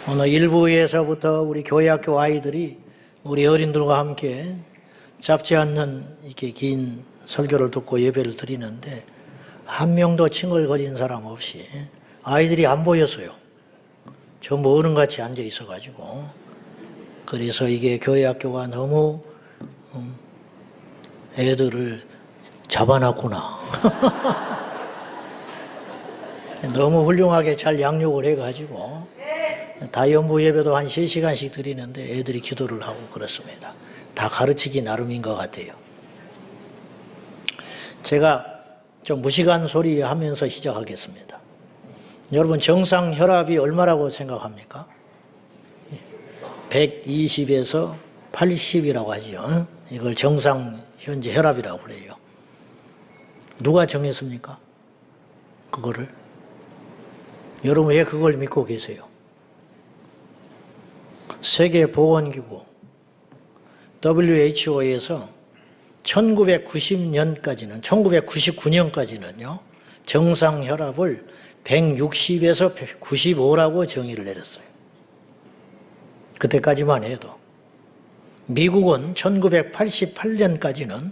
오늘 1부에서부터 우리 교회학교 아이들이 우리 어린들과 함께 잡지 않는 이렇게 긴 설교를 듣고 예배를 드리는데 한 명도 칭얼거리는 사람 없이 아이들이 안 보였어요. 전부 어른같이 앉아 있어가지고. 그래서 이게 교회학교가 너무 애들을 잡아놨구나. 너무 훌륭하게 잘 양육을 해가지고 다연부 예배도 한 3시간씩 드리는데 애들이 기도를 하고 그렇습니다. 다 가르치기 나름인 것 같아요. 제가 좀 무식한 소리 하면서 시작하겠습니다. 여러분 정상 혈압이 얼마라고 생각합니까? 120에서 80이라고 하죠. 이걸 정상 현재 혈압이라고 그래요. 누가 정했습니까? 그거를? 여러분 왜 그걸 믿고 계세요? 세계보건기구 WHO에서 1999년까지는요, 정상 혈압을 160에서 95라고 정의를 내렸어요. 그때까지만 해도. 미국은 1988년까지는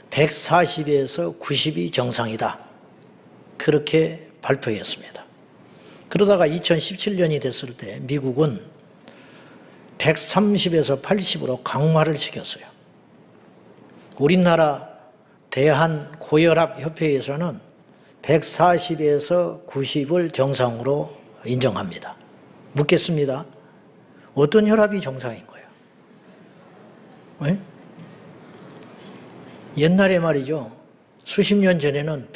140에서 90이 정상이다. 그렇게 발표했습니다. 그러다가 2017년이 됐을 때 미국은 130에서 80으로 강화를 시켰어요. 우리나라 대한고혈압협회에서는 140에서 90을 정상으로 인정합니다. 묻겠습니다. 어떤 혈압이 정상인 거예요? 네? 옛날에 말이죠. 수십 년 전에는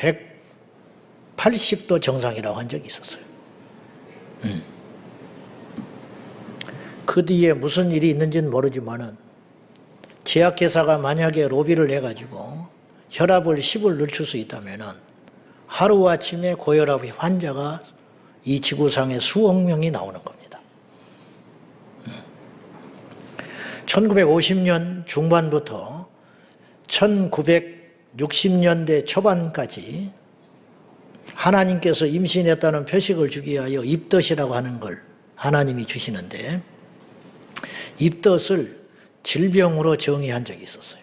180도 정상이라고 한 적이 있었어요. 그 뒤에 무슨 일이 있는지는 모르지만은 제약회사가 만약에 로비를 해가지고 혈압을 10을 늦출 수 있다면은 하루아침에 고혈압 환자가 이 지구상에 수억 명이 나오는 겁니다. 1950년 중반부터 1960년대 초반까지 하나님께서 임신했다는 표식을 주기 위하여 입덧이라고 하는 걸 하나님이 주시는데 입덧을 질병으로 정의한 적이 있었어요.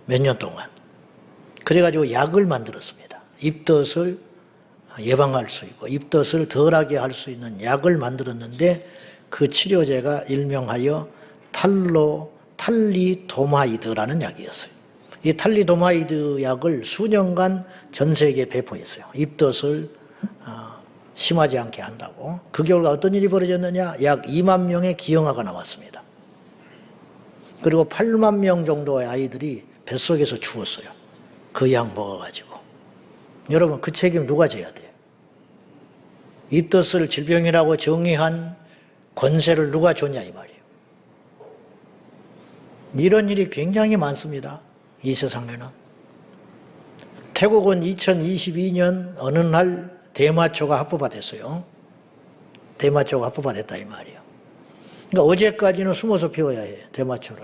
몇 년 동안. 그래가지고 약을 만들었습니다. 입덧을 예방할 수 있고 입덧을 덜하게 할 수 있는 약을 만들었는데 그 치료제가 일명하여 탈리도마이드라는 약이었어요. 이 탈리도마이드 약을 수년간 전 세계에 배포했어요. 입덧을 심하지 않게 한다고. 그 결과 어떤 일이 벌어졌느냐? 약 2만 명의 기형아가 나왔습니다. 그리고 8만 명 정도의 아이들이 뱃속에서 죽었어요. 그 약 먹어가지고. 여러분 그 책임 누가 져야 돼요? 입덧을 질병이라고 정의한 권세를 누가 줬냐 이 말이에요. 이런 일이 굉장히 많습니다. 이 세상에는. 태국은 2022년 어느 날 대마초가 합법화 됐어요. 대마초가 합법화 됐다 이 말이에요. 그러니까 어제까지는 숨어서 피워야 해, 대마초를.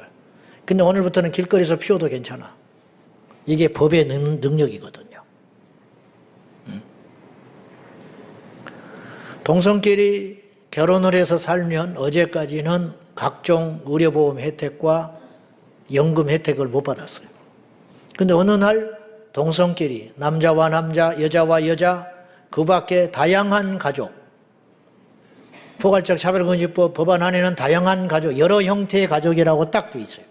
근데 오늘부터는 길거리에서 피워도 괜찮아. 이게 법의 능력이거든요. 동성끼리 결혼을 해서 살면 어제까지는 각종 의료보험 혜택과 연금 혜택을 못 받았어요. 근데 어느 날 동성끼리 남자와 남자, 여자와 여자 그 밖에 다양한 가족, 포괄적 차별금지법 법안 안에는 다양한 가족, 여러 형태의 가족이라고 딱 돼 있어요.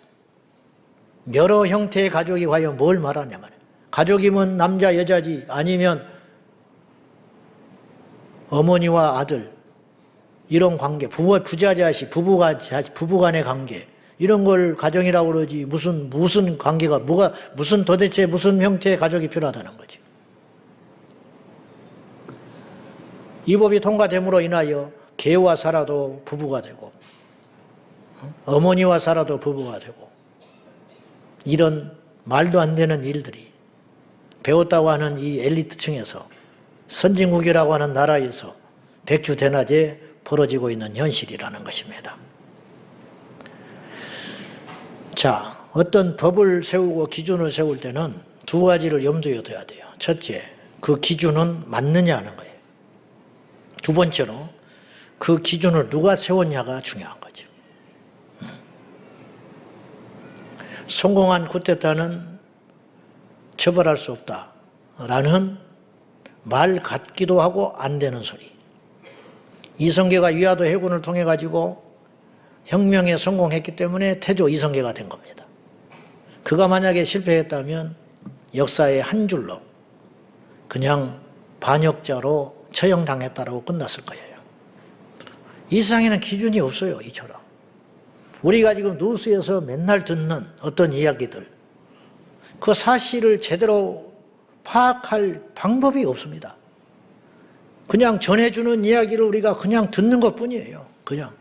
여러 형태의 가족이 과연 뭘 말하냐면 가족이면 남자, 여자지 아니면 어머니와 아들 이런 관계, 부자 자식, 부부간의 관계 이런 걸 가정이라고 그러지 무슨 관계가 무슨 도대체 무슨 형태의 가족이 필요하다는 거지. 이 법이 통과됨으로 인하여 개와 살아도 부부가 되고 어머니와 살아도 부부가 되고 이런 말도 안 되는 일들이 배웠다고 하는 이 엘리트층에서 선진국이라고 하는 나라에서 백주대낮에 벌어지고 있는 현실이라는 것입니다. 자, 어떤 법을 세우고 기준을 세울 때는 두 가지를 염두에 둬야 돼요. 첫째, 그 기준은 맞느냐 하는 거예요. 두 번째로 그 기준을 누가 세웠냐가 중요한 거죠. 성공한 쿠데타는 처벌할 수 없다라는 말 같기도 하고 안 되는 소리. 이성계가 위화도 해군을 통해 가지고 혁명에 성공했기 때문에 태조 이성계가 된 겁니다. 그가 만약에 실패했다면 역사의 한 줄로 그냥 반역자로 처형당했다라고 끝났을 거예요. 이 세상에는 기준이 없어요. 이처럼 우리가 지금 뉴스에서 맨날 듣는 어떤 이야기들, 그 사실을 제대로 파악할 방법이 없습니다. 그냥 전해주는 이야기를 우리가 그냥 듣는 것뿐이에요. 그냥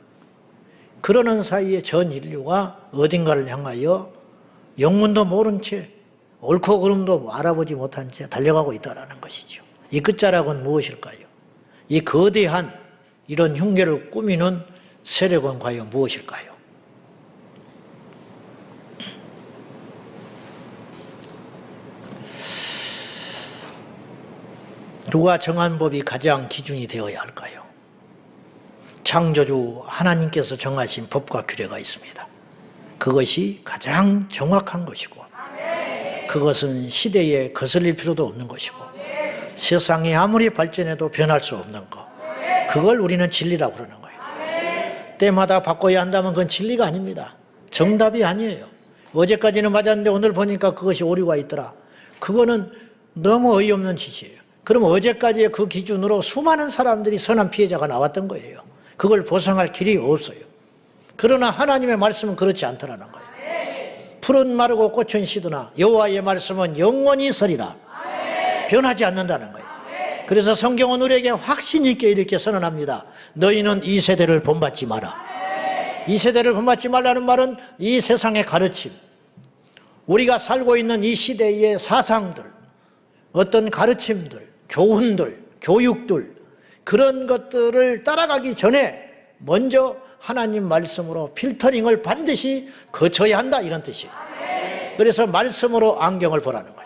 그러는 사이에 전 인류가 어딘가를 향하여 영문도 모른 채 옳고 그름도 알아보지 못한 채 달려가고 있다는 것이죠. 이 끝자락은 무엇일까요? 이 거대한 이런 흉계를 꾸미는 세력은 과연 무엇일까요? 누가 정한 법이 가장 기준이 되어야 할까요? 창조주 하나님께서 정하신 법과 규례가 있습니다. 그것이 가장 정확한 것이고, 그것은 시대에 거슬릴 필요도 없는 것이고, 세상이 아무리 발전해도 변할 수 없는 것, 그걸 우리는 진리라고 그러는 거예요. 때마다 바꿔야 한다면 그건 진리가 아닙니다. 정답이 아니에요. 어제까지는 맞았는데 오늘 보니까 그것이 오류가 있더라. 그거는 너무 어이없는 짓이에요. 그럼 어제까지의 그 기준으로 수많은 사람들이 선한 피해자가 나왔던 거예요. 그걸 보상할 길이 없어요. 그러나 하나님의 말씀은 그렇지 않더라는 거예요. 푸른 마르고 꽃은 시드나 여호와의 말씀은 영원히 서리라. 변하지 않는다는 거예요. 그래서 성경은 우리에게 확신 있게 이렇게 선언합니다. 너희는 이 세대를 본받지 마라. 이 세대를 본받지 말라는 말은 이 세상의 가르침, 우리가 살고 있는 이 시대의 사상들, 어떤 가르침들, 교훈들, 교육들, 그런 것들을 따라가기 전에 먼저 하나님 말씀으로 필터링을 반드시 거쳐야 한다, 이런 뜻이에요. 그래서 말씀으로 안경을 보라는 거예요.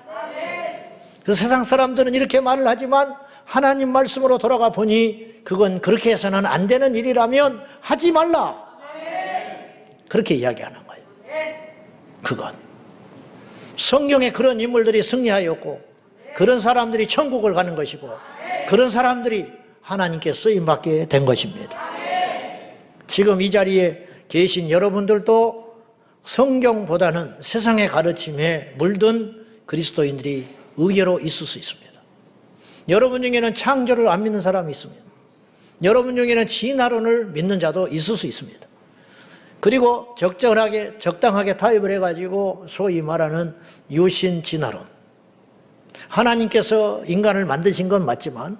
그 세상 사람들은 이렇게 말을 하지만 하나님 말씀으로 돌아가 보니 그건 그렇게 해서는 안 되는 일이라면 하지 말라, 그렇게 이야기하는 거예요. 그건 성경에 그런 인물들이 승리하였고, 그런 사람들이 천국을 가는 것이고, 그런 사람들이 하나님께 쓰임받게 된 것입니다. 지금 이 자리에 계신 여러분들도 성경보다는 세상의 가르침에 물든 그리스도인들이 의외로 있을 수 있습니다. 여러분 중에는 창조를 안 믿는 사람이 있습니다. 여러분 중에는 진화론을 믿는 자도 있을 수 있습니다. 그리고 적당하게 타협을 해가지고 소위 말하는 유신 진화론, 하나님께서 인간을 만드신 건 맞지만,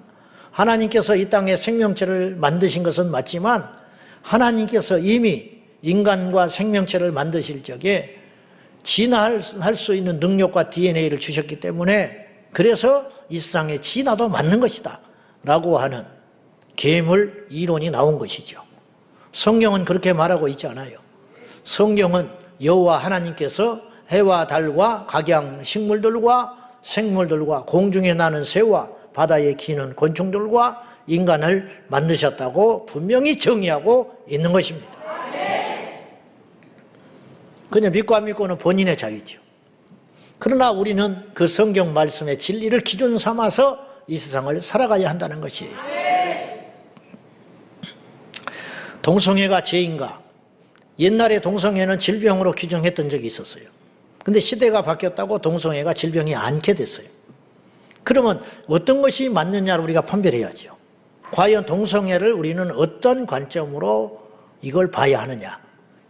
하나님께서 이 땅에 생명체를 만드신 것은 맞지만, 하나님께서 이미 인간과 생명체를 만드실 적에 진화할 수 있는 능력과 DNA를 주셨기 때문에, 그래서 이 세상에 진화도 맞는 것이다 라고 하는 계물 이론이 나온 것이죠. 성경은 그렇게 말하고 있지 않아요. 성경은 여호와 하나님께서 해와 달과 각양 식물들과 생물들과 공중에 나는 새와 바다에 기는 곤충들과 인간을 만드셨다고 분명히 정의하고 있는 것입니다. 그냥 믿고 안 믿고는 본인의 자유죠. 그러나 우리는 그 성경 말씀의 진리를 기준 삼아서 이 세상을 살아가야 한다는 것이에요. 동성애가 죄인가? 옛날에 동성애는 질병으로 규정했던 적이 있었어요. 근데 시대가 바뀌었다고 동성애가 질병이 않게 됐어요. 그러면 어떤 것이 맞느냐를 우리가 판별해야죠. 과연 동성애를 우리는 어떤 관점으로 이걸 봐야 하느냐?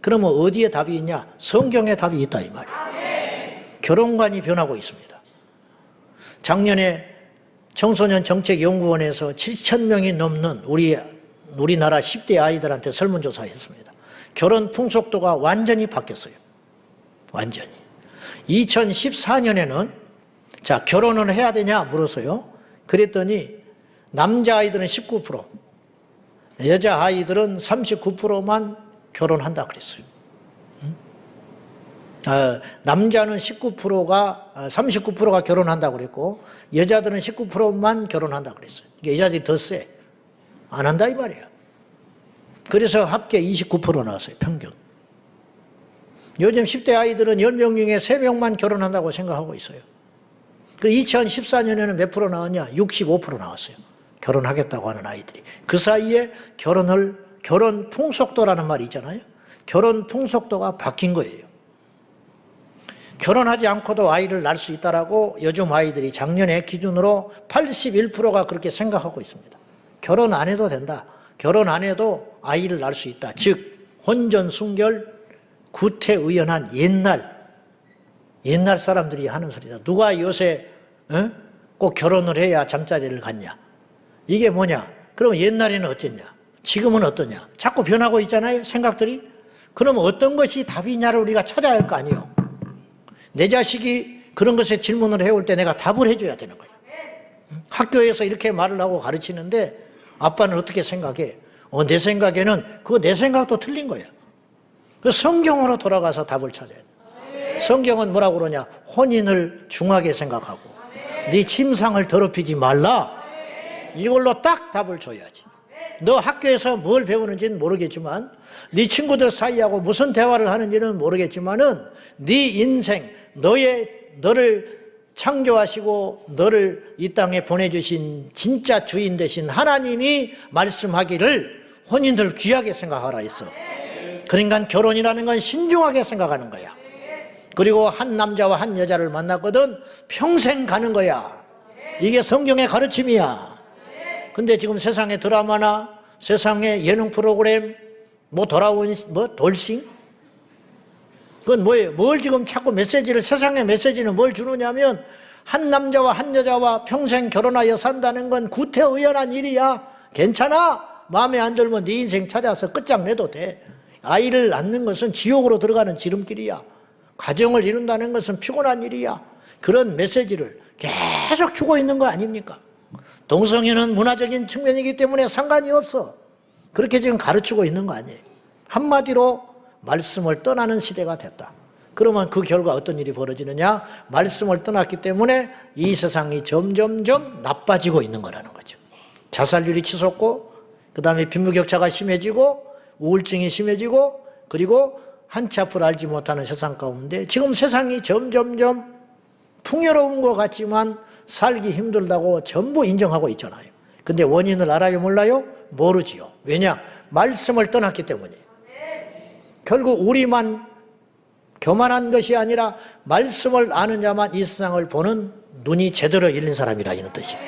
그러면 어디에 답이 있냐? 성경에 답이 있다, 이 말이에요. 결혼관이 변하고 있습니다. 작년에 청소년 정책연구원에서 7,000명이 넘는 우리나라 10대 아이들한테 설문조사했습니다. 결혼 풍속도가 완전히 바뀌었어요. 완전히. 2014년에는 자, 결혼을 해야 되냐 물었어요. 그랬더니 남자아이들은 19%, 여자아이들은 39%만 결혼한다 그랬어요. 남자는 39%가 결혼한다고 그랬고, 여자들은 19%만 결혼한다고 그랬어요. 여자들이 더 세. 안 한다 이 말이에요. 그래서 합계 29% 나왔어요, 평균. 요즘 10대 아이들은 10명 중에 3명만 결혼한다고 생각하고 있어요. 그 2014년에는 몇 프로 나왔냐? 65% 나왔어요. 결혼하겠다고 하는 아이들이. 그 사이에 결혼 풍속도라는 말이 있잖아요. 결혼 풍속도가 바뀐 거예요. 결혼하지 않고도 아이를 낳을 수 있다라고 요즘 아이들이 작년에 기준으로 81%가 그렇게 생각하고 있습니다. 결혼 안 해도 된다. 결혼 안 해도 아이를 낳을 수 있다. 즉 혼전순결, 구태의연한 옛날 사람들이 하는 소리다. 누가 요새 꼭 결혼을 해야 잠자리를 갖냐. 이게 뭐냐. 그럼 옛날에는 어땠냐. 지금은 어떠냐. 자꾸 변하고 있잖아요, 생각들이. 그럼 어떤 것이 답이냐를 우리가 찾아야 할 거 아니에요. 내 자식이 그런 것에 질문을 해올 때 내가 답을 해줘야 되는 거예요. 학교에서 이렇게 말을 하고 가르치는데 아빠는 어떻게 생각해? 내 생각에는 그거 내 생각도 틀린 거야. 그 성경으로 돌아가서 답을 찾아야 돼. 성경은 뭐라고 그러냐? 혼인을 중하게 생각하고 네 침상을 더럽히지 말라. 이걸로 딱 답을 줘야지. 너 학교에서 뭘 배우는지는 모르겠지만 네 친구들 사이하고 무슨 대화를 하는지는 모르겠지만은 네 인생, 너를 창조하시고 너를 이 땅에 보내주신 진짜 주인 되신 하나님이 말씀하기를 혼인들 귀하게 생각하라 했어. 그러니까 결혼이라는 건 신중하게 생각하는 거야. 그리고 한 남자와 한 여자를 만났거든 평생 가는 거야. 이게 성경의 가르침이야. 근데 지금 세상의 드라마나 세상의 예능 프로그램 돌아온 돌싱? 그건 뭐예요? 뭘 지금 자꾸 메시지를, 세상의 메시지는 뭘 주느냐면 한 남자와 한 여자와 평생 결혼하여 산다는 건 구태의연한 일이야. 괜찮아. 마음에 안 들면 네 인생 찾아서 끝장내도 돼. 아이를 낳는 것은 지옥으로 들어가는 지름길이야. 가정을 이룬다는 것은 피곤한 일이야. 그런 메시지를 계속 주고 있는 거 아닙니까? 동성애는 문화적인 측면이기 때문에 상관이 없어. 그렇게 지금 가르치고 있는 거 아니에요. 한마디로 말씀을 떠나는 시대가 됐다. 그러면 그 결과 어떤 일이 벌어지느냐? 말씀을 떠났기 때문에 이 세상이 점점점 나빠지고 있는 거라는 거죠. 자살률이 치솟고, 그 다음에 빈부격차가 심해지고, 우울증이 심해지고, 그리고 한치 앞을 알지 못하는 세상 가운데 지금 세상이 점점점 풍요로운 것 같지만 살기 힘들다고 전부 인정하고 있잖아요. 근데 원인을 알아요, 몰라요? 모르지요. 왜냐? 말씀을 떠났기 때문이에요. 결국 우리만 교만한 것이 아니라 말씀을 아는 자만 이 세상을 보는 눈이 제대로 열린 사람이라 이런 뜻이에요.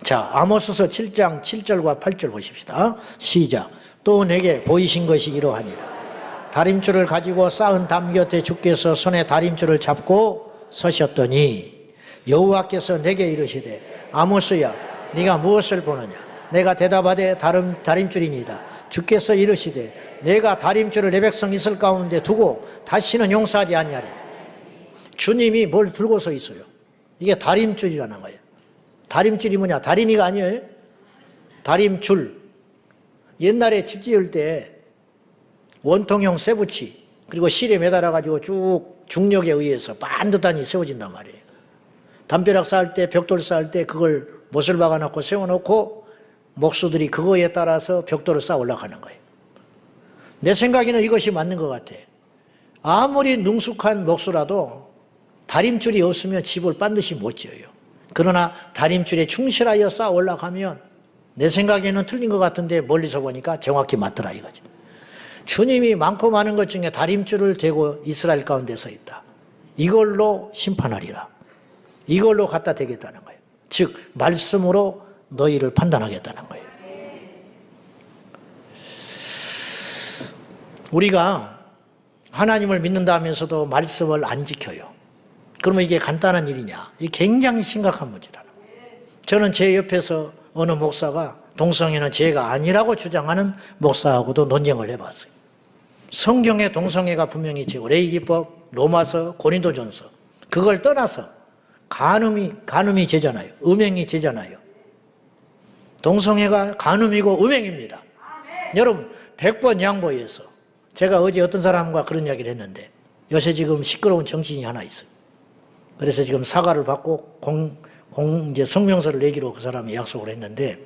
자, 아모스서 7장 7절과 8절 보십시다. 시작. 또 내게 보이신 것이 이러하니라. 다림줄을 가지고 쌓은 담 곁에 주께서 손에 다림줄을 잡고 서셨더니 여호와께서 내게 이르시되 아모스야 네가 무엇을 보느냐. 내가 대답하되 다림줄이니이다. 주께서 이르시되 내가 다림줄을 내 백성 이스라엘 가운데 두고 다시는 용서하지 아니하리. 주님이 뭘 들고 서 있어요. 이게 다림줄이라는 거예요. 다림줄이 뭐냐? 다리미가 아니에요. 다림줄. 옛날에 집 지을 때 원통형 쇠붙이 그리고 실에 매달아가지고 쭉 중력에 의해서 반듯하니 세워진단 말이에요. 담벼락 쌓을 때, 벽돌 쌓을 때 그걸 못을 박아놓고 세워놓고 목수들이 그거에 따라서 벽돌을 쌓아 올라가는 거예요. 내 생각에는 이것이 맞는 것 같아. 아무리 능숙한 목수라도 다림줄이 없으면 집을 반드시 못 지어요. 그러나 다림줄에 충실하여 쌓아 올라가면 내 생각에는 틀린 것 같은데 멀리서 보니까 정확히 맞더라 이거죠. 주님이 많고 많은 것 중에 다림줄을 대고 이스라엘 가운데 서 있다. 이걸로 심판하리라. 이걸로 갖다 대겠다는 거예요. 즉 말씀으로 너희를 판단하겠다는 거예요. 우리가 하나님을 믿는다 하면서도 말씀을 안 지켜요. 그러면 이게 간단한 일이냐? 이게 굉장히 심각한 문제라는 거예요. 저는 제 옆에서 어느 목사가 동성애는 죄가 아니라고 주장하는 목사하고도 논쟁을 해봤어요. 성경에 동성애가 분명히 죄고 레위기법, 로마서, 고린도전서 그걸 떠나서 간음이 죄잖아요. 음행이 죄잖아요. 동성애가 간음이고 음행입니다. 여러분 100번 양보해서 제가 어제 어떤 사람과 그런 이야기를 했는데 요새 지금 시끄러운 정치인이 하나 있어요. 그래서 지금 사과를 받고 이제 성명서를 내기로 그 사람이 약속을 했는데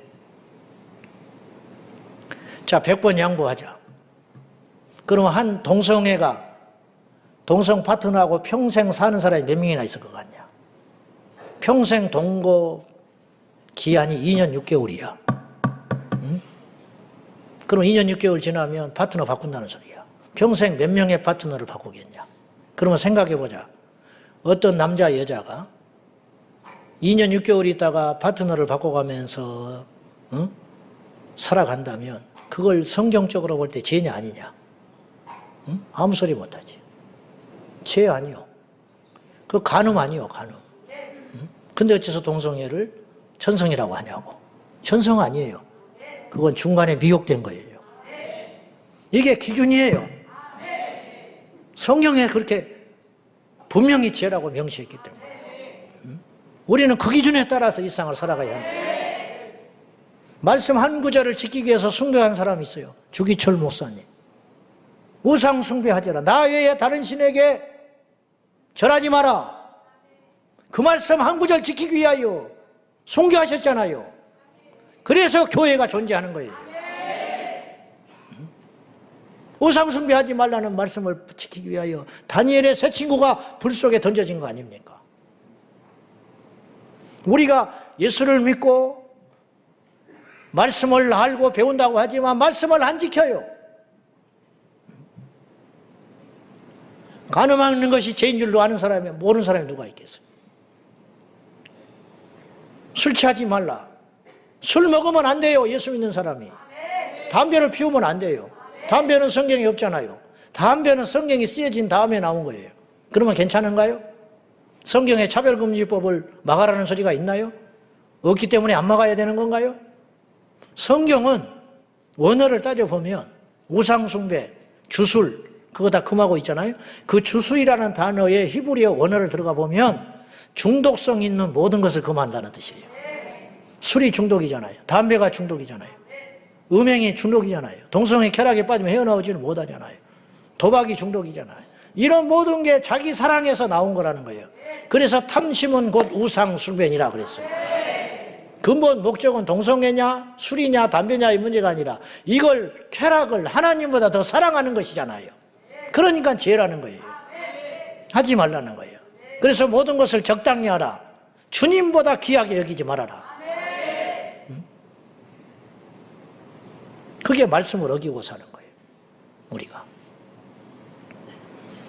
자, 100번 양보하자. 그러면 한 동성애가 동성 파트너하고 평생 사는 사람이 몇 명이나 있을 것 같냐? 평생 동거 기한이 2년 6개월이야. 응? 그럼 2년 6개월 지나면 파트너 바꾼다는 소리야. 평생 몇 명의 파트너를 바꾸겠냐? 그러면 생각해보자. 어떤 남자, 여자가 2년 6개월 있다가 파트너를 바꿔가면서 살아간다면 그걸 성경적으로 볼 때 죄냐 아니냐? 응? 아무 소리 못하지. 죄 아니요. 그 간음 아니요, 간음. 응? 근데 어째서 동성애를 천성이라고 하냐고. 천성 아니에요. 그건 중간에 미혹된 거예요. 이게 기준이에요. 성경에 그렇게 분명히 죄라고 명시했기 때문에. 응? 우리는 그 기준에 따라서 이 세상을 살아가야 한다. 말씀 한 구절을 지키기 위해서 숭배한 사람이 있어요. 주기철 목사님. 우상 숭배하지라. 나 외에 다른 신에게 절하지 마라. 그 말씀 한 구절 지키기 위하여 숭배하셨잖아요. 그래서 교회가 존재하는 거예요. 우상 숭배하지 말라는 말씀을 지키기 위하여 다니엘의 세 친구가 불 속에 던져진 거 아닙니까? 우리가 예수를 믿고 말씀을 알고 배운다고 하지만 말씀을 안 지켜요. 간음하는 것이 죄인 줄로 아는 사람이 모르는 사람이 누가 있겠어요? 술 취하지 말라. 술 먹으면 안 돼요. 예수 믿는 사람이. 담배를 피우면 안 돼요. 담배는 성경에 없잖아요. 담배는 성경이 쓰여진 다음에 나온 거예요. 그러면 괜찮은가요? 성경에 차별금지법을 막아라는 소리가 있나요? 없기 때문에 안 막아야 되는 건가요? 성경은 원어를 따져보면 우상숭배, 주술 그거 다 금하고 있잖아요. 그 주술이라는 단어의 히브리어 원어를 들어가 보면 중독성 있는 모든 것을 금한다는 뜻이에요. 술이 중독이잖아요. 담배가 중독이잖아요. 음행이 중독이잖아요. 동성애 쾌락에 빠지면 헤어나오지는 못하잖아요. 도박이 중독이잖아요. 이런 모든 게 자기 사랑에서 나온 거라는 거예요. 그래서 탐심은 곧 우상숭배니라 그랬어요. 근본 목적은 동성애냐 술이냐 담배냐의 문제가 아니라 이걸 쾌락을 하나님보다 더 사랑하는 것이잖아요. 그러니까 죄라는 거예요. 하지 말라는 거예요. 그래서 모든 것을 적당히 하라. 주님보다 귀하게 여기지 말아라. 그게 말씀을 어기고 사는 거예요. 우리가.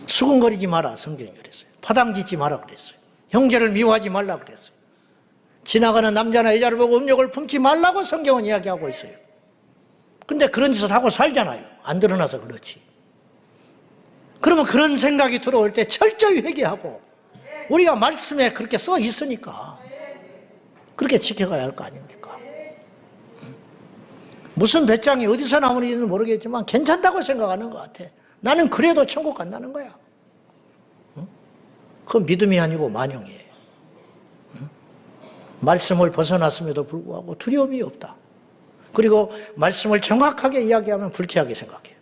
수군거리지 마라 성경이 그랬어요. 파당짓지 마라 그랬어요. 형제를 미워하지 말라 그랬어요. 지나가는 남자나 여자를 보고 음욕을 품지 말라고 성경은 이야기하고 있어요. 근데 그런 짓을 하고 살잖아요. 안 드러나서 그렇지. 그러면 그런 생각이 들어올 때 철저히 회개하고 우리가 말씀에 그렇게 써 있으니까 그렇게 지켜가야 할 거 아닙니까? 무슨 배짱이 어디서 나오는지는 모르겠지만 괜찮다고 생각하는 것 같아. 나는 그래도 천국 간다는 거야. 그건 믿음이 아니고 만용이에요. 말씀을 벗어났음에도 불구하고 두려움이 없다. 그리고 말씀을 정확하게 이야기하면 불쾌하게 생각해요.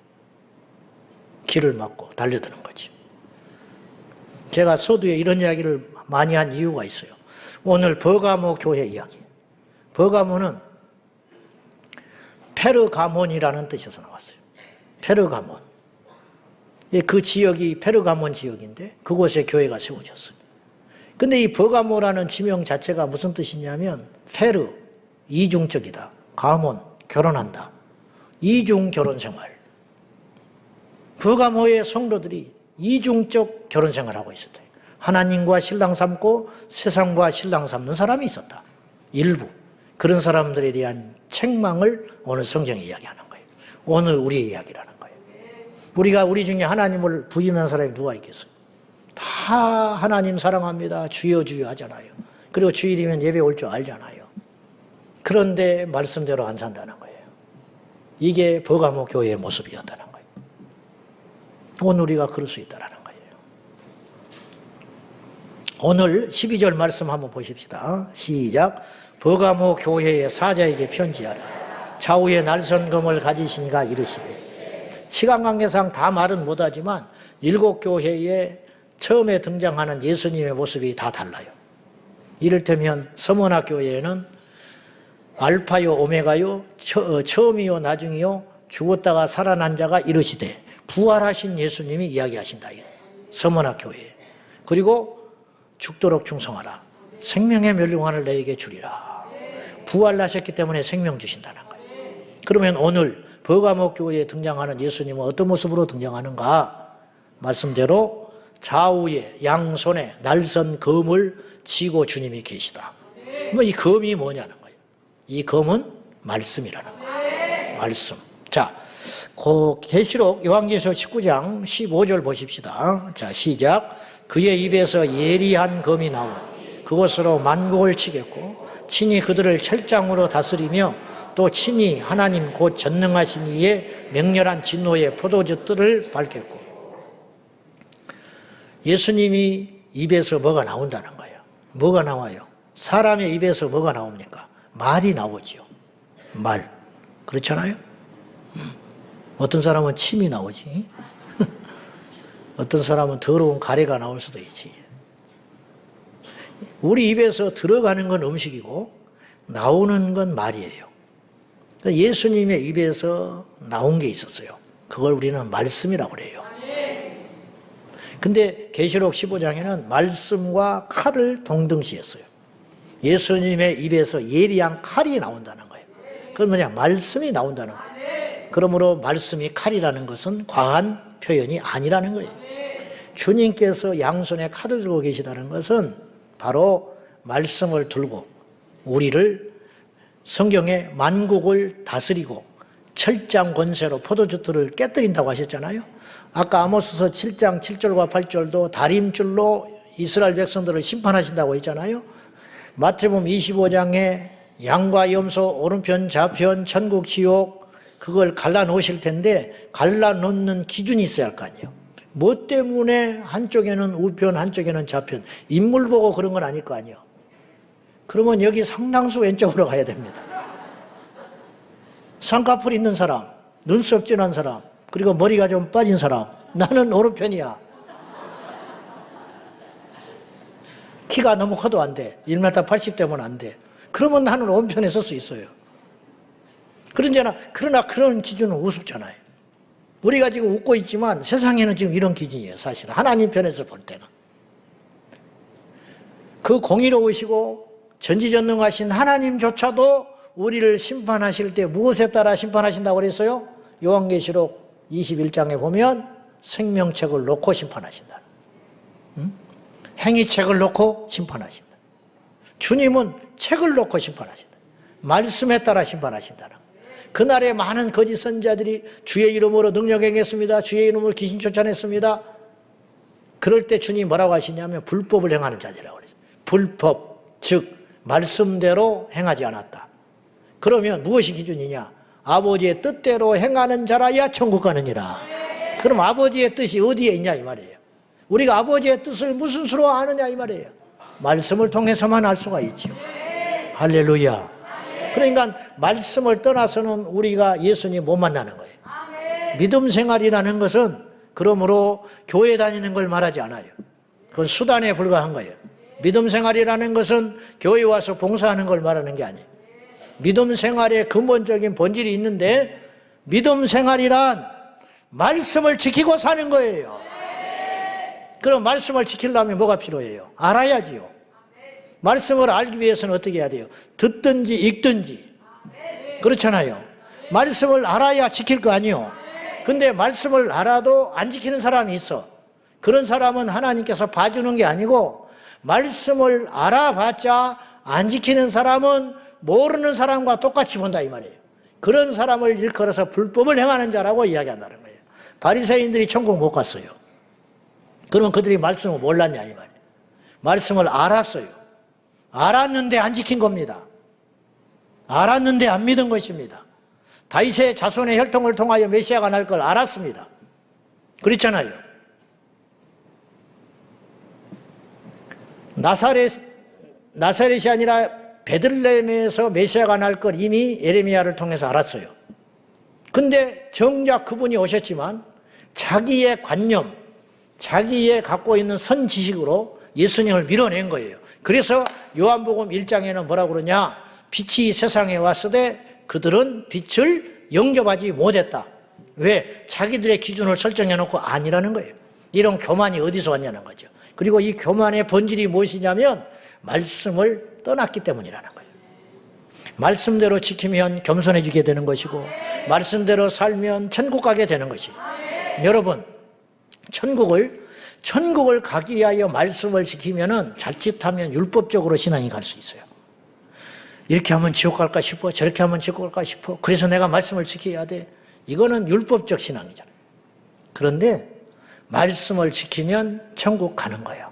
길을 막고 달려드는 거지. 제가 서두에 이런 이야기를 많이 한 이유가 있어요. 오늘 버가모 교회 이야기. 버가모는 페르가몬이라는 뜻에서 나왔어요. 페르가몬. 그 지역이 페르가몬 지역인데 그곳에 교회가 세워졌어요. 근데 이 버가모라는 지명 자체가 무슨 뜻이냐면 페르, 이중적이다. 가몬, 결혼한다. 이중 결혼 생활. 버가모의 성도들이 이중적 결혼 생활을 하고 있었다. 하나님과 신랑 삼고 세상과 신랑 삼는 사람이 있었다. 일부. 그런 사람들에 대한 책망을 오늘 성경이 이야기하는 거예요. 오늘 우리의 이야기라는 거예요. 우리가 우리 중에 하나님을 부인하는 사람이 누가 있겠어요? 다 하나님 사랑합니다. 주여 주여 하잖아요. 그리고 주일이면 예배 올 줄 알잖아요. 그런데 말씀대로 안 산다는 거예요. 이게 버가모 교회의 모습이었다는 거예요. 오늘 우리가 그럴 수 있다는 거예요. 오늘 12절 말씀 한번 보십시다. 시작. 버가모 교회의 사자에게 편지하라. 좌우에 날선검을 가지시니가 이르시되. 시간 관계상 다 말은 못하지만 7교회에 처음에 등장하는 예수님의 모습이 다 달라요. 이를테면 서문화 교회에는 알파요 오메가요 처음이요 나중이요 죽었다가 살아난 자가 이르시되 부활하신 예수님이 이야기하신다. 서머나 교회에. 그리고 죽도록 충성하라. 생명의 멸류관을 너에게 주리라. 부활하셨기 때문에 생명 주신다는 거예요. 그러면 오늘 버가모 교회에 등장하는 예수님은 어떤 모습으로 등장하는가? 말씀대로 좌우에 양손에 날선 검을 쥐고 주님이 계시다. 그러면 이 검이 뭐냐는 거예요. 이 검은 말씀이라는 거예요. 말씀. 자, 그 계시록 요한계시록 19장 15절 보십시다. 자, 시작. 그의 입에서 예리한 검이 나오니 그것으로 만국을 치겠고 친히 그들을 철장으로 다스리며 또 친히 하나님 곧 전능하신 이의 맹렬한 진노의 포도주들을 밟겠고. 예수님이 입에서 뭐가 나온다는 거예요. 뭐가 나와요? 사람의 입에서 뭐가 나옵니까? 말이 나오죠. 말. 그렇잖아요? 어떤 사람은 침이 나오지. 어떤 사람은 더러운 가래가 나올 수도 있지. 우리 입에서 들어가는 건 음식이고 나오는 건 말이에요. 예수님의 입에서 나온 게 있었어요. 그걸 우리는 말씀이라고 그래요. 근데 계시록 15장에는 말씀과 칼을 동등시했어요. 예수님의 입에서 예리한 칼이 나온다는 거예요. 그건 뭐냐? 말씀이 나온다는 거예요. 그러므로 말씀이 칼이라는 것은 과한 표현이 아니라는 거예요. 주님께서 양손에 칼을 들고 계시다는 것은 바로 말씀을 들고 우리를 성경에 만국을 다스리고 철장 권세로 포도주들을 깨뜨린다고 하셨잖아요. 아까 아모스서 7장 7절과 8절도 다림줄로 이스라엘 백성들을 심판하신다고 했잖아요. 마태복음 25장에 양과 염소 오른편 좌편 천국 지옥 그걸 갈라놓으실 텐데 갈라놓는 기준이 있어야 할 거 아니에요. 뭐 때문에 한쪽에는 우편 한쪽에는 좌편 인물 보고 그런 건 아닐 거 아니에요. 그러면 여기 상당수 왼쪽으로 가야 됩니다. 쌍꺼풀 있는 사람, 눈썹 진한 사람, 그리고 머리가 좀 빠진 사람, 나는 오른편이야. 키가 너무 커도 안 돼. 1m 80 되면 안 돼. 그러면 나는 오른편에 설 수 있어요. 그러나 그런 기준은 우습잖아요. 우리가 지금 웃고 있지만 세상에는 지금 이런 기준이에요. 사실은 하나님 편에서 볼 때는. 그 공의로우시고 전지전능하신 하나님조차도 우리를 심판하실 때 무엇에 따라 심판하신다고 그랬어요? 요한계시록 21장에 보면 생명책을 놓고 심판하신다. 행위책을 놓고 심판하신다. 주님은 책을 놓고 심판하신다. 말씀에 따라 심판하신다는 거예요. 그날에 많은 거짓 선지자들이 주의 이름으로 능력 행했습니다. 주의 이름으로 귀신 쫓아냈습니다. 그럴 때 주님이 뭐라고 하시냐면 불법을 행하는 자들이라고 그랬어요. 불법, 즉 말씀대로 행하지 않았다. 그러면 무엇이 기준이냐? 아버지의 뜻대로 행하는 자라야 천국 가느니라. 그럼 아버지의 뜻이 어디에 있냐 이 말이에요. 우리가 아버지의 뜻을 무슨 수로 아느냐 이 말이에요. 말씀을 통해서만 알 수가 있죠. 할렐루야. 그러니까 말씀을 떠나서는 우리가 예수님 못 만나는 거예요. 믿음 생활이라는 것은 그러므로 교회 다니는 걸 말하지 않아요. 그건 수단에 불과한 거예요. 믿음 생활이라는 것은 교회 와서 봉사하는 걸 말하는 게 아니에요. 믿음 생활의 근본적인 본질이 있는데 믿음 생활이란 말씀을 지키고 사는 거예요. 그럼 말씀을 지키려면 뭐가 필요해요? 알아야지요. 말씀을 알기 위해서는 어떻게 해야 돼요? 듣든지 읽든지. 그렇잖아요. 말씀을 알아야 지킬 거 아니에요. 근데 말씀을 알아도 안 지키는 사람이 있어. 그런 사람은 하나님께서 봐주는 게 아니고 말씀을 알아봤자 안 지키는 사람은 모르는 사람과 똑같이 본다 이 말이에요. 그런 사람을 일컬어서 불법을 행하는 자라고 이야기한다는 거예요. 바리새인들이 천국 못 갔어요. 그러면 그들이 말씀을 몰랐냐 이 말이에요. 말씀을 알았어요. 알았는데 안 지킨 겁니다. 알았는데 안 믿은 것입니다. 다윗의 자손의 혈통을 통하여 메시아가 날 걸 알았습니다. 그렇잖아요. 나사렛이 아니라 베들레헴에서 메시아가 날 걸 이미 예레미야를 통해서 알았어요. 근데 정작 그분이 오셨지만 자기의 관념, 자기의 갖고 있는 선지식으로 예수님을 밀어낸 거예요. 그래서 요한복음 1장에는 뭐라고 그러냐? 빛이 세상에 왔으되 그들은 빛을 영접하지 못했다. 왜? 자기들의 기준을 설정해놓고 아니라는 거예요. 이런 교만이 어디서 왔냐는 거죠. 그리고 이 교만의 본질이 무엇이냐면 말씀을 떠났기 때문이라는 거예요. 말씀대로 지키면 겸손해지게 되는 것이고 말씀대로 살면 천국 가게 되는 것이에요. 여러분, 천국을 가기 위하여 말씀을 지키면은 자칫하면 율법적으로 신앙이 갈 수 있어요. 이렇게 하면 지옥 갈까 싶어, 저렇게 하면 지옥 갈까 싶어, 그래서 내가 말씀을 지켜야 돼. 이거는 율법적 신앙이잖아요. 그런데 말씀을 지키면 천국 가는 거예요.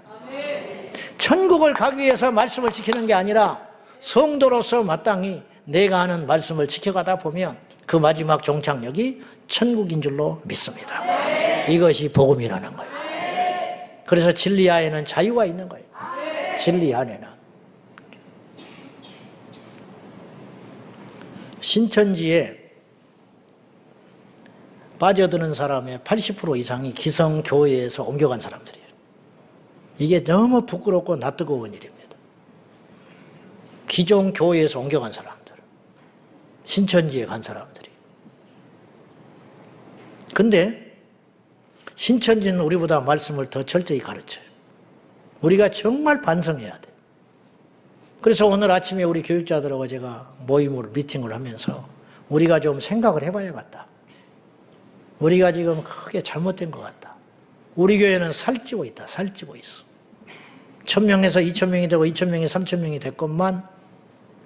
천국을 가기 위해서 말씀을 지키는 게 아니라 성도로서 마땅히 내가 하는 말씀을 지켜가다 보면 그 마지막 종착역이 천국인 줄로 믿습니다. 이것이 복음이라는 거예요. 그래서 진리 안에는 자유가 있는 거예요. 진리 안에는. 신천지에 빠져드는 사람의 80% 이상이 기성교회에서 옮겨간 사람들이에요. 이게 너무 부끄럽고 낯뜨거운 일입니다. 기존 교회에서 옮겨간 사람들, 신천지에 간 사람들이. 근데 신천지는 우리보다 말씀을 더 철저히 가르쳐요. 우리가 정말 반성해야 돼. 그래서 오늘 아침에 우리 교육자들하고 제가 미팅을 하면서 우리가 좀 생각을 해봐야겠다. 우리가 지금 크게 잘못된 것 같다. 우리 교회는 살찌고 있다. 살찌고 있어. 1000명에서 2000명이 되고 2000명이 3000명이 됐건만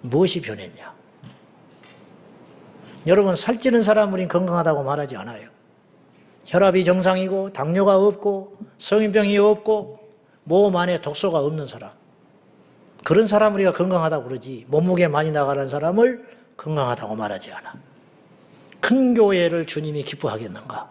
무엇이 변했냐. 여러분, 살찌는 사람 우린 건강하다고 말하지 않아요. 혈압이 정상이고 당뇨가 없고 성인병이 없고 몸 안에 독소가 없는 사람, 그런 사람 우리가 건강하다고 그러지 몸무게 많이 나가는 사람을 건강하다고 말하지 않아. 큰 교회를 주님이 기뻐하겠는가?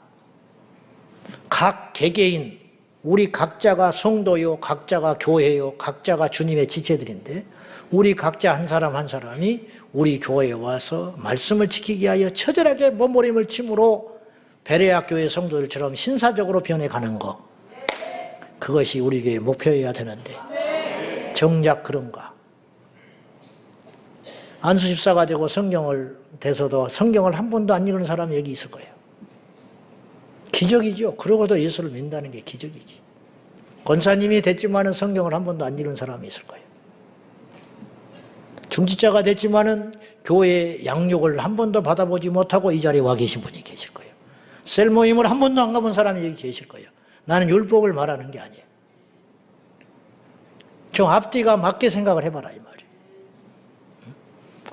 각 개개인, 우리 각자가 성도요, 각자가 교회요, 각자가 주님의 지체들인데 우리 각자 한 사람 한 사람이 우리 교회에 와서 말씀을 지키기 위하여 처절하게 몸부림을 침으로 베레아 교회 성도들처럼 신사적으로 변해가는 것, 그것이 우리 교회의 목표여야 되는데 정작 그런가? 안수 집사가 되고 성경을 돼서도 성경을 한 번도 안 읽은 사람이 여기 있을 거예요. 기적이죠. 그러고도 예수를 믿는다는 게 기적이지. 권사님이 됐지만은 성경을 한 번도 안 읽은 사람이 있을 거예요. 중지자가 됐지만은 교회 양육을 한 번도 받아보지 못하고 이 자리에 와 계신 분이 계실 거예요. 셀 모임을 한 번도 안 가본 사람이 여기 계실 거예요. 나는 율법을 말하는 게 아니에요. 좀 앞뒤가 맞게 생각을 해봐라 이 말이에요.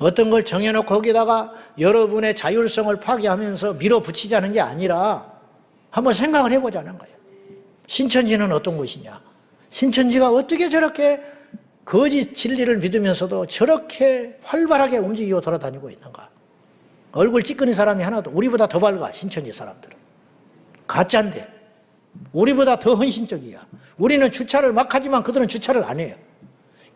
어떤 걸 정해놓고 거기다가 여러분의 자율성을 파괴하면서 밀어붙이자는 게 아니라 한번 생각을 해보자는 거예요. 신천지는 어떤 곳이냐? 신천지가 어떻게 저렇게 거짓 진리를 믿으면서도 저렇게 활발하게 움직이고 돌아다니고 있는가? 얼굴 찌끄린 사람이 하나도, 우리보다 더 밝아 신천지 사람들은. 가짜인데 우리보다 더 헌신적이야. 우리는 주차를 막 하지만 그들은 주차를 안 해요.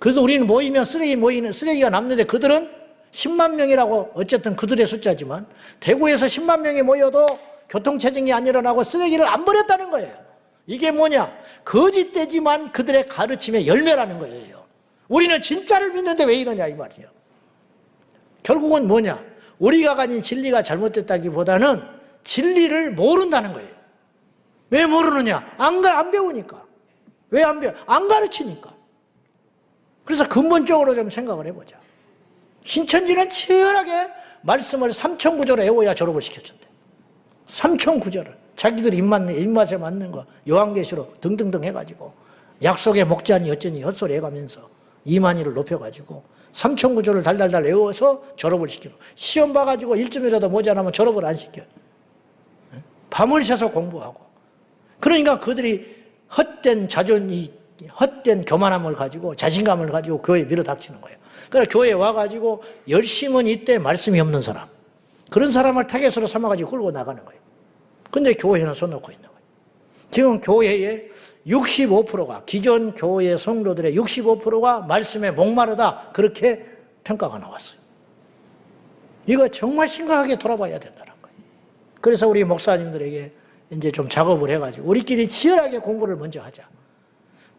그래서 우리는 모이면 쓰레기가 남는데 그들은 10만 명이라고, 어쨌든 그들의 숫자지만 대구에서 10만 명이 모여도 교통체증이 안 일어나고 쓰레기를 안 버렸다는 거예요. 이게 뭐냐? 거짓되지만 그들의 가르침의 열매라는 거예요. 우리는 진짜를 믿는데 왜 이러냐 이 말이에요. 결국은 뭐냐? 우리가 가진 진리가 잘못됐다기보다는 진리를 모른다는 거예요. 왜 모르느냐? 안 배우니까. 왜 안 배워? 안 가르치니까. 그래서 근본적으로 좀 생각을 해보자. 신천지는 치열하게 말씀을 3,009절을 외워야 졸업을 시켜준대. 3,009절을. 자기들 입맛에 맞는 거, 요한계시록 등등등 해가지고 약속의 목자니 어쩌니 헛소리 해가면서 이만희를 높여가지고 3,009절을 달달달 외워서 졸업을 시키고, 시험 봐가지고 1점이라도 모자라면 졸업을 안 시켜. 밤을 새서 공부하고. 그러니까 그들이 헛된 헛된 교만함을 가지고 자신감을 가지고 교회에 밀어닥치는 거예요. 그래서 교회에 와가지고 열심은 이때 말씀이 없는 사람, 그런 사람을 타겟으로 삼아가지고 끌고 나가는 거예요. 근데 교회는 손 놓고 있는 거예요. 지금 교회의 65%가, 기존 교회 성도들의 65%가 말씀에 목마르다, 그렇게 평가가 나왔어요. 이거 정말 심각하게 돌아봐야 된다는 거예요. 그래서 우리 목사님들에게 이제 좀 작업을 해가지고 우리끼리 치열하게 공부를 먼저 하자.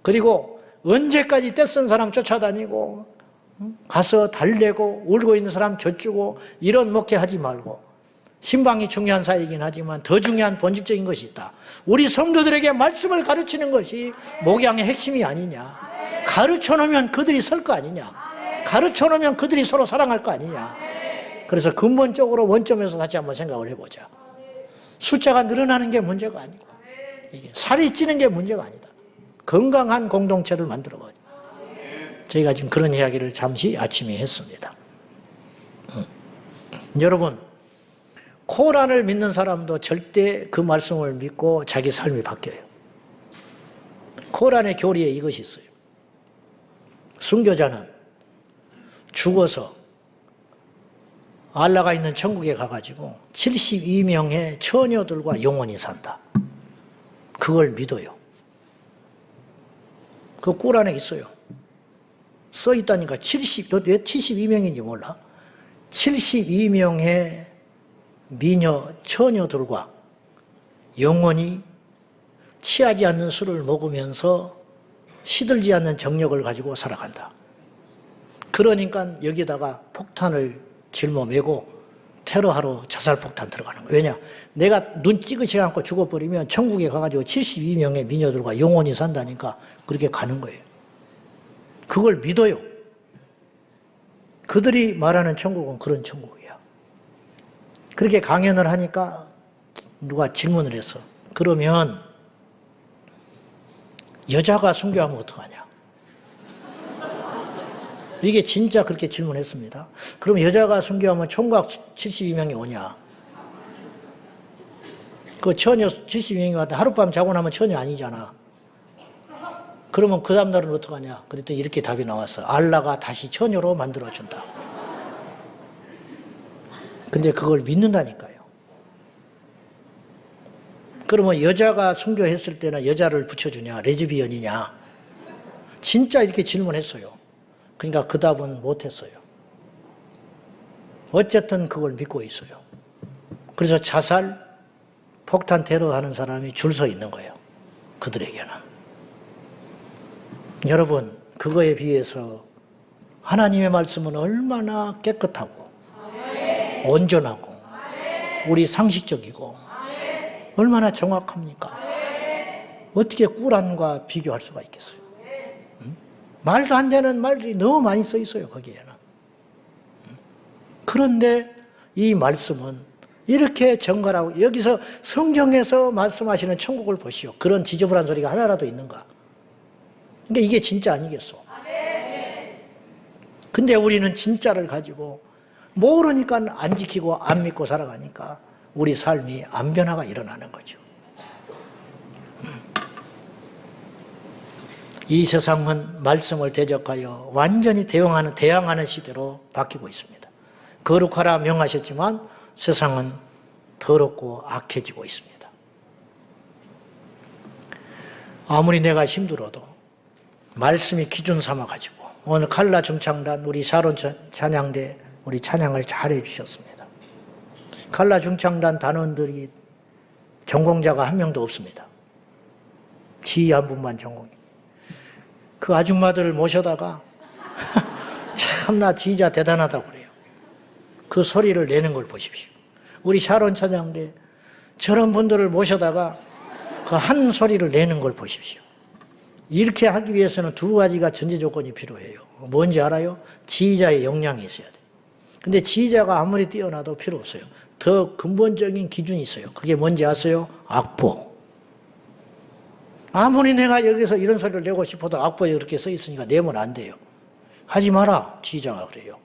그리고 언제까지 떼쓴 사람 쫓아다니고 가서 달래고 울고 있는 사람 젖주고 이런 목회하지 말고 신방이 중요한 사이이긴 하지만 더 중요한 본질적인 것이 있다. 우리 성도들에게 말씀을 가르치는 것이 목양의 핵심이 아니냐. 가르쳐 놓으면 그들이 설 거 아니냐. 가르쳐 놓으면 그들이 서로 사랑할 거 아니냐. 그래서 근본적으로 원점에서 다시 한번 생각을 해보자. 숫자가 늘어나는 게 문제가 아니고 이게 살이 찌는 게 문제가 아니다. 건강한 공동체를 만들어보자. 저희가 지금 그런 이야기를 잠시 아침에 했습니다. 여러분, 코란을 믿는 사람도 절대 그 말씀을 믿고 자기 삶이 바뀌어요. 코란의 교리에 이것이 있어요. 순교자는 죽어서 알라가 있는 천국에 가가지고 72명의 처녀들과 영원히 산다. 그걸 믿어요. 그 꾸란에 있어요. 써 있다니까. 왜 72명인지 몰라? 72명의 미녀, 처녀들과 영원히 취하지 않는 술을 먹으면서 시들지 않는 정력을 가지고 살아간다. 그러니까 여기다가 폭탄을 짊어매고 테러하러 자살폭탄 들어가는 거예요. 왜냐? 내가 눈 찌그시 않고 죽어버리면 천국에 가가지고 72명의 미녀들과 영원히 산다니까 그렇게 가는 거예요. 그걸 믿어요. 그들이 말하는 천국은 그런 천국이야. 그렇게 강연을 하니까 누가 질문을 했어. 그러면 여자가 순교하면 어떡하냐? 이게 진짜 그렇게 질문했습니다. 그럼 여자가 순교하면 총각 72명이 오냐? 그 처녀 72명이 왔다. 하룻밤 자고 나면 처녀 아니잖아. 그러면 그 다음날은 어떡하냐? 그랬더니 이렇게 답이 나왔어. 알라가 다시 처녀로 만들어준다. 근데 그걸 믿는다니까요. 그러면 여자가 순교했을 때는 여자를 붙여주냐? 레즈비언이냐? 진짜 이렇게 질문했어요. 그러니까 그 답은 못했어요. 어쨌든 그걸 믿고 있어요. 그래서 자살, 폭탄 테러하는 사람이 줄 서 있는 거예요. 그들에게는. 여러분, 그거에 비해서 하나님의 말씀은 얼마나 깨끗하고 온전하고 우리 상식적이고 얼마나 정확합니까? 어떻게 꾸란과 비교할 수가 있겠어요? 말도 안 되는 말들이 너무 많이 써 있어요, 거기에는. 그런데 이 말씀은 이렇게 정갈하고, 여기서 성경에서 말씀하시는 천국을 보시오. 그런 지저분한 소리가 하나라도 있는가? 그러니까 이게 진짜 아니겠소? 근데 우리는 진짜를 가지고 모르니까 안 지키고 안 믿고 살아가니까 우리 삶이 안 변화가 일어나는 거죠. 이 세상은 말씀을 대적하여 완전히 대항하는 시대로 바뀌고 있습니다. 거룩하라 명하셨지만 세상은 더럽고 악해지고 있습니다. 아무리 내가 힘들어도 말씀이 기준 삼아가지고 오늘 칼라 중창단 우리 샤론 찬양대 우리 찬양을 잘 해주셨습니다. 칼라 중창단 단원들이 전공자가 한 명도 없습니다. 지휘 한 분만 전공이. 그 아줌마들을 모셔다가 참나 지휘자 대단하다고 그래요. 그 소리를 내는 걸 보십시오. 우리 샤론 찬양대 저런 분들을 모셔다가 그 한 소리를 내는 걸 보십시오. 이렇게 하기 위해서는 두 가지가 전제 조건이 필요해요. 뭔지 알아요? 지휘자의 역량이 있어야 돼요. 근데 지휘자가 아무리 뛰어나도 필요 없어요. 더 근본적인 기준이 있어요. 그게 뭔지 아세요? 악보. 아무리 내가 여기서 이런 소리를 내고 싶어도 악보에 이렇게 써 있으니까 내면 안 돼요. 하지 마라. 지휘자가 그래요.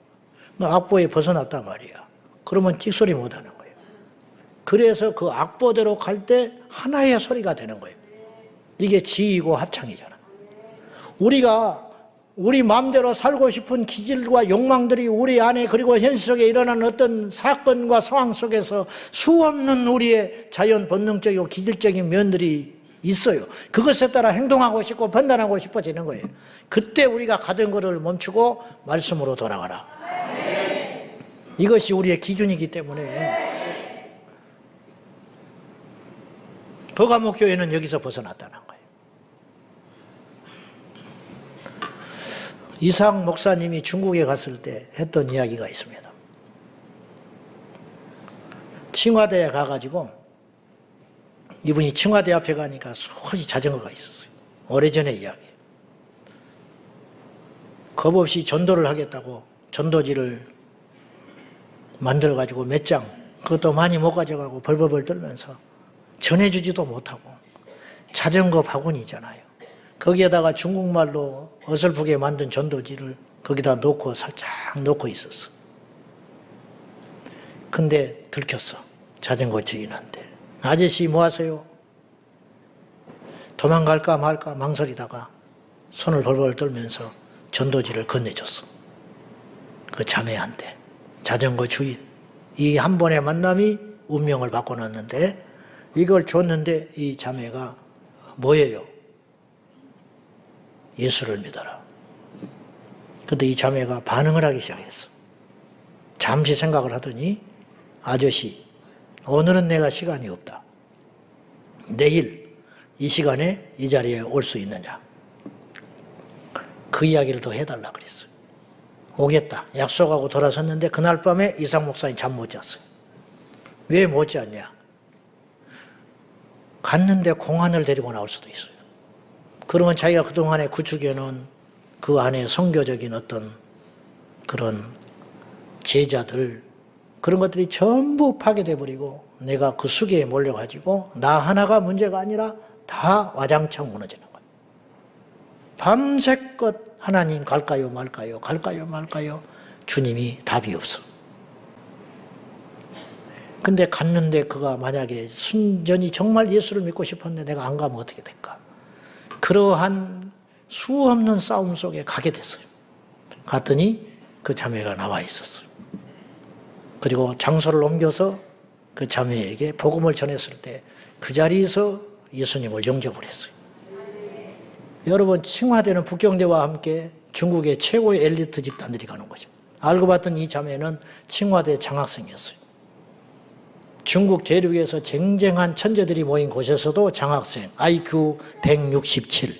너 악보에 벗어났단 말이야. 그러면 찍소리 못 하는 거예요. 그래서 그 악보대로 갈 때 하나의 소리가 되는 거예요. 이게 지휘고 합창이잖아. 우리가 우리 마음대로 살고 싶은 기질과 욕망들이 우리 안에 그리고 현실 속에 일어나는 어떤 사건과 상황 속에서 수없는 우리의 자연 본능적이고 기질적인 면들이 있어요. 그것에 따라 행동하고 싶고 판단하고 싶어지는 거예요. 그때 우리가 가던 것을 멈추고 말씀으로 돌아가라. 이것이 우리의 기준이기 때문에 버가목 교회는 여기서 벗어났다는 거예요. 이상 목사님이 중국에 갔을 때 했던 이야기가 있습니다. 칭화대에 가가지고 이분이 칭화대 앞에 가니까 수없이 자전거가 있었어요. 오래전의 이야기. 겁없이 전도를 하겠다고 전도지를 만들어가지고 몇 장, 그것도 많이 못 가져가고 벌벌벌 떨면서 전해주지도 못하고 자전거 바구니잖아요. 거기에다가 중국말로 어설프게 만든 전도지를 거기다 놓고 살짝 놓고 있었어. 근데 들켰어. 자전거 주인한테. 아저씨 뭐 하세요? 도망갈까 말까 망설이다가 손을 벌벌 떨면서 전도지를 건네줬어. 그 자매한테. 자전거 주인. 이 한 번의 만남이 운명을 바꿔놨는데 이걸 줬는데 이 자매가 뭐예요? 예수를 믿어라. 근데 이 자매가 반응을 하기 시작했어. 잠시 생각을 하더니 아저씨, 오늘은 내가 시간이 없다. 내일 이 시간에 이 자리에 올 수 있느냐? 그 이야기를 더 해달라 그랬어요. 오겠다. 약속하고 돌아섰는데 그날 밤에 이상 목사님 잠 못 잤어요. 왜 못 잤냐? 갔는데 공안을 데리고 나올 수도 있어요. 그러면 자기가 그동안에 구축해놓은 그 안에 성교적인 어떤 그런 제자들, 그런 것들이 전부 파괴돼 버리고 내가 그 수계에 몰려가지고 나 하나가 문제가 아니라 다 와장창 무너지는 거예요. 밤새껏 하나님 갈까요 말까요 갈까요 말까요 주님이 답이 없어. 근데 갔는데 그가 만약에 순전히 정말 예수를 믿고 싶었는데 내가 안 가면 어떻게 될까? 그러한 수없는 싸움 속에 가게 됐어요. 갔더니 그 자매가 나와 있었어요. 그리고 장소를 옮겨서 그 자매에게 복음을 전했을 때 그 자리에서 예수님을 영접을 했어요. 여러분, 칭화대는 북경대와 함께 중국의 최고의 엘리트 집단들이 가는 것입니다. 알고 봤더니 이 자매는 칭화대 장학생이었어요. 중국 대륙에서 쟁쟁한 천재들이 모인 곳에서도 장학생, IQ 167.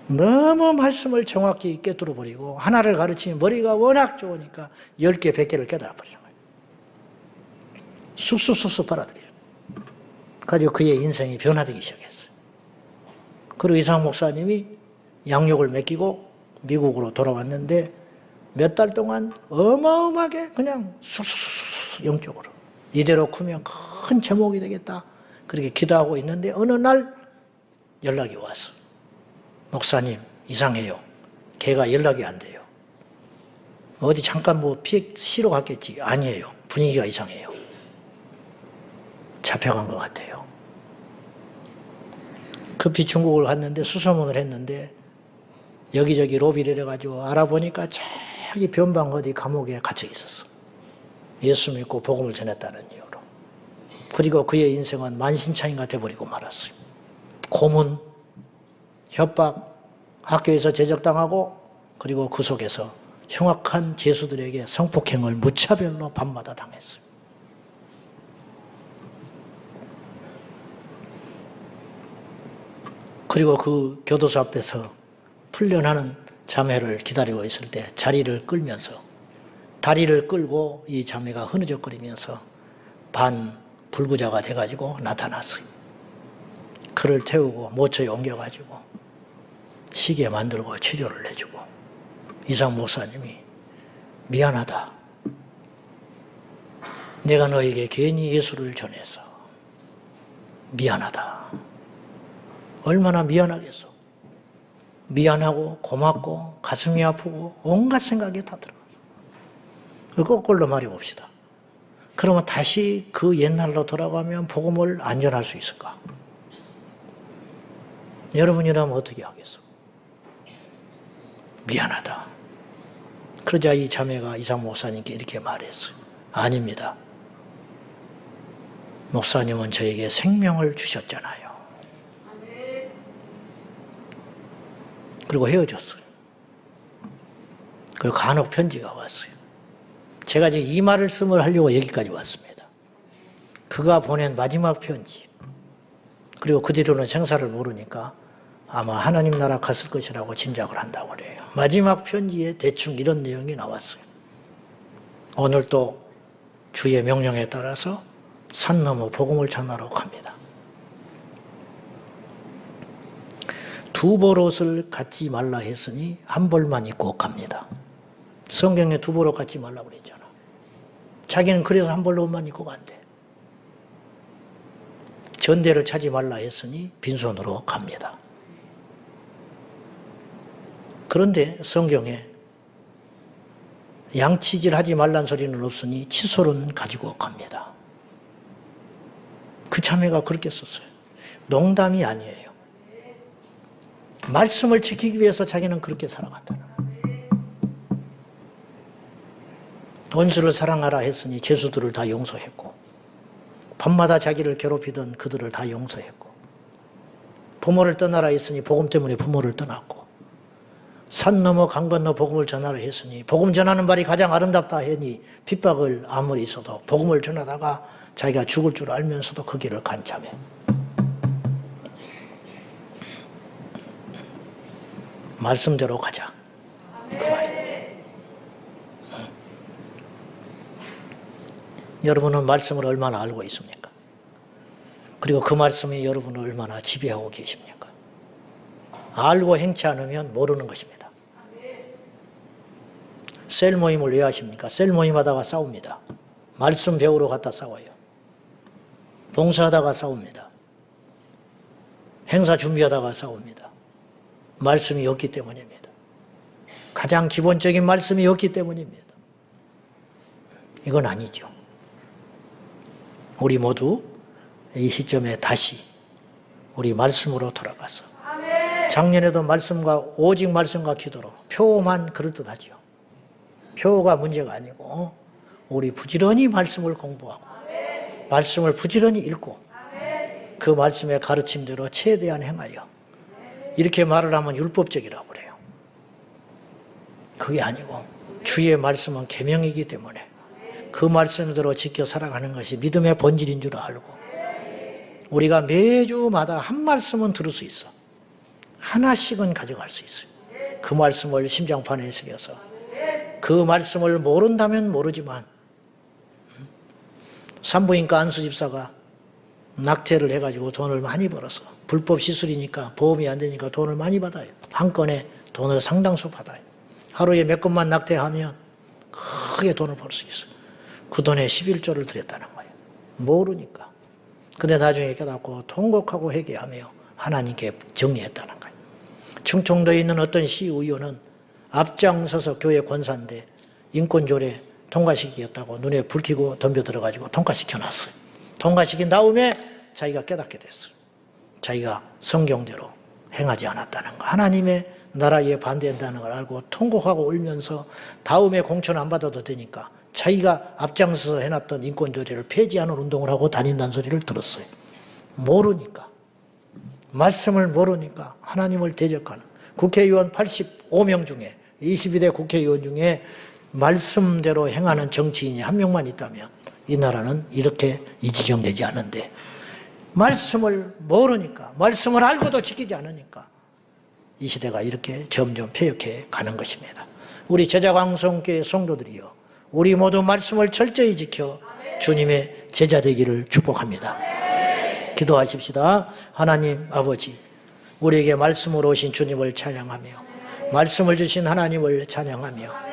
너무 말씀을 정확히 꿰뚫어버리고 하나를 가르치면 머리가 워낙 좋으니까 10개, 100개를 깨달아버리는 거예요. 쑥쑥쑥쑥 빨아들여요. 그래서 그의 인생이 변화되기 시작했어요. 그리고 이상 목사님이 양육을 맡기고 미국으로 돌아왔는데 몇 달 동안 어마어마하게 그냥 쑥쑥쑥쑥 영적으로 이대로 크면 큰 제목이 되겠다 그렇게 기도하고 있는데 어느 날 연락이 왔어. 목사님 이상해요. 걔가 연락이 안 돼요. 어디 잠깐 뭐 피해 쉬러 갔겠지. 아니에요. 분위기가 이상해요. 잡혀간 것 같아요. 급히 중국을 갔는데 수소문을 했는데 여기저기 로비를 해가지고 알아보니까 저기 변방 어디 감옥에 갇혀 있었어. 예수 믿고 복음을 전했다는 이유로. 그리고 그의 인생은 만신창이가 돼버리고 말았어요. 고문, 협박, 학교에서 제적당하고 그리고 그 속에서 흉악한 죄수들에게 성폭행을 무차별로 밤마다 당했어요. 그리고 그 교도소 앞에서 풀려나는 자매를 기다리고 있을 때 자리를 끌면서 다리를 끌고 이 자매가 흐느적거리면서 반불구자가 돼가지고 나타났어요. 그를 태우고 모처에 옮겨가지고 시계 만들고 치료를 해주고 이상 목사님이 미안하다. 내가 너에게 괜히 예수를 전해서 미안하다. 얼마나 미안하겠어. 미안하고 고맙고 가슴이 아프고 온갖 생각이 다 들어가서 거꾸로 말해봅시다. 그러면 다시 그 옛날로 돌아가면 복음을 안 전할 수 있을까? 여러분이라면 어떻게 하겠어? 미안하다. 그러자 이 자매가 이상 목사님께 이렇게 말했어요. 아닙니다. 목사님은 저에게 생명을 주셨잖아요. 그리고 헤어졌어요. 그리고 간혹 편지가 왔어요. 제가 지금 이 말씀을 하려고 여기까지 왔습니다. 그가 보낸 마지막 편지. 그리고 그 뒤로는 생사를 모르니까 아마 하나님 나라 갔을 것이라고 짐작을 한다고 그래요. 마지막 편지에 대충 이런 내용이 나왔어요. 오늘도 주의 명령에 따라서 산 넘어 복음을 전하러 갑니다. 두 벌옷을 갖지 말라 했으니 한 벌만 입고 갑니다. 성경에 두 벌옷 갖지 말라고 그랬잖아. 자기는 그래서 한 벌로만 입고 간대. 전대를 차지 말라 했으니 빈손으로 갑니다. 그런데 성경에 양치질 하지 말란 소리는 없으니 칫솔은 가지고 갑니다. 그 자매가 그렇게 썼어요. 농담이 아니에요. 말씀을 지키기 위해서 자기는 그렇게 살아간다는 거예요. 원수를 사랑하라 했으니 죄수들을 다 용서했고, 밤마다 자기를 괴롭히던 그들을 다 용서했고, 부모를 떠나라 했으니 복음 때문에 부모를 떠났고, 산 넘어 강 건너 복음을 전하라 했으니 복음 전하는 말이 가장 아름답다 하니 핍박을 아무리 있어도 복음을 전하다가 자기가 죽을 줄 알면서도 그 길을 간 자매. 말씀대로 가자. 그 말이에요. 여러분은 말씀을 얼마나 알고 있습니까? 그리고 그 말씀이 여러분을 얼마나 지배하고 계십니까? 알고 행치 않으면 모르는 것입니다. 셀 모임을 왜 하십니까? 셀 모임 하다가 싸웁니다. 말씀 배우러 갔다 싸워요. 봉사하다가 싸웁니다. 행사 준비하다가 싸웁니다. 말씀이 없기 때문입니다. 가장 기본적인 말씀이 없기 때문입니다. 이건 아니죠. 우리 모두 이 시점에 다시 우리 말씀으로 돌아가서 작년에도 말씀과 오직 말씀과 기도로 표만 그럴듯하죠. 표가 문제가 아니고 우리 부지런히 말씀을 공부하고 말씀을 부지런히 읽고 그 말씀의 가르침대로 최대한 행하여 이렇게 말을 하면 율법적이라고 그래요. 그게 아니고 주의 말씀은 계명이기 때문에 그 말씀대로 지켜 살아가는 것이 믿음의 본질인 줄 알고 우리가 매주마다 한 말씀은 들을 수 있어. 하나씩은 가져갈 수 있어요. 그 말씀을 심장판에 새겨서 그 말씀을 모른다면 모르지만 산부인과 안수 집사가 낙태를 해가지고 돈을 많이 벌어서 불법 시술이니까 보험이 안 되니까 돈을 많이 받아요. 한 건에 돈을 상당수 받아요. 하루에 몇 건만 낙태하면 크게 돈을 벌 수 있어요. 그 돈에 11조를 드렸다는 거예요. 모르니까. 근데 나중에 깨닫고 통곡하고 회개하며 하나님께 정리했다는 거예요. 충청도에 있는 어떤 시의원은 앞장서서 교회 권사인데 인권조례 통과시키겠다고 눈에 불 켜고 덤벼들어가지고 통과시켜놨어요. 통과시킨 다음에 자기가 깨닫게 됐어요. 자기가 성경대로 행하지 않았다는 거. 하나님의 나라에 반대한다는 걸 알고 통곡하고 울면서 다음에 공천 안 받아도 되니까 자기가 앞장서서 해놨던 인권조례를 폐지하는 운동을 하고 다닌다는 소리를 들었어요. 모르니까. 말씀을 모르니까 하나님을 대적하는 국회의원 85명 중에 22대 국회의원 중에 말씀대로 행하는 정치인이 한 명만 있다면 이 나라는 이렇게 이 지경되지 않은데 말씀을 모르니까 말씀을 알고도 지키지 않으니까 이 시대가 이렇게 점점 폐역해 가는 것입니다. 우리 제자광성교회 성도들이여 우리 모두 말씀을 철저히 지켜 주님의 제자 되기를 축복합니다. 기도하십시다. 하나님 아버지 우리에게 말씀으로 오신 주님을 찬양하며 말씀을 주신 하나님을 찬양하며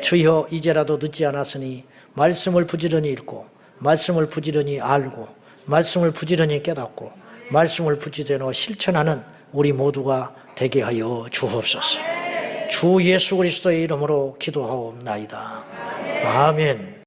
주여 이제라도 늦지 않았으니 말씀을 부지런히 읽고 말씀을 부지런히 알고 말씀을 부지런히 깨닫고 말씀을 부지런히 실천하는 우리 모두가 되게 하여 주옵소서. 주 예수 그리스도의 이름으로 기도하옵나이다. 아멘.